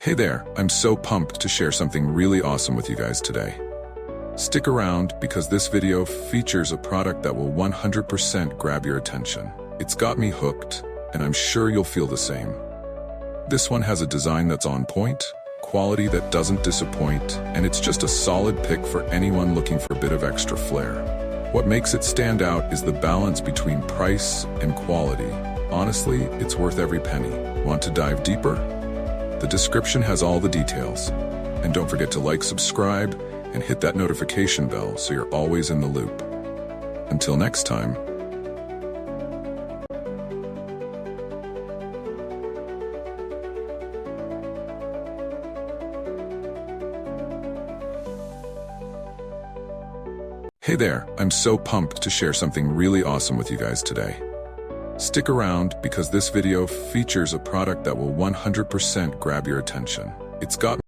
Hey there, I'm so pumped to share something really awesome with you guys today. Stick around because this video features a product that will 100% grab your attention. It's got me hooked, and I'm sure you'll feel the same. This one has a design that's on point, quality that doesn't disappoint, and it's just a solid pick for anyone looking for a bit of extra flair. What makes it stand out is the balance between price and quality. Honestly, it's worth every penny. Want to dive deeper? The description has all the details. And don't forget to like, subscribe, and hit that notification bell so you're always in the loop. Until next time. Hey there, I'm so pumped to share something really awesome with you guys today. Stick around because this video features a product that will 100% grab your attention. It's got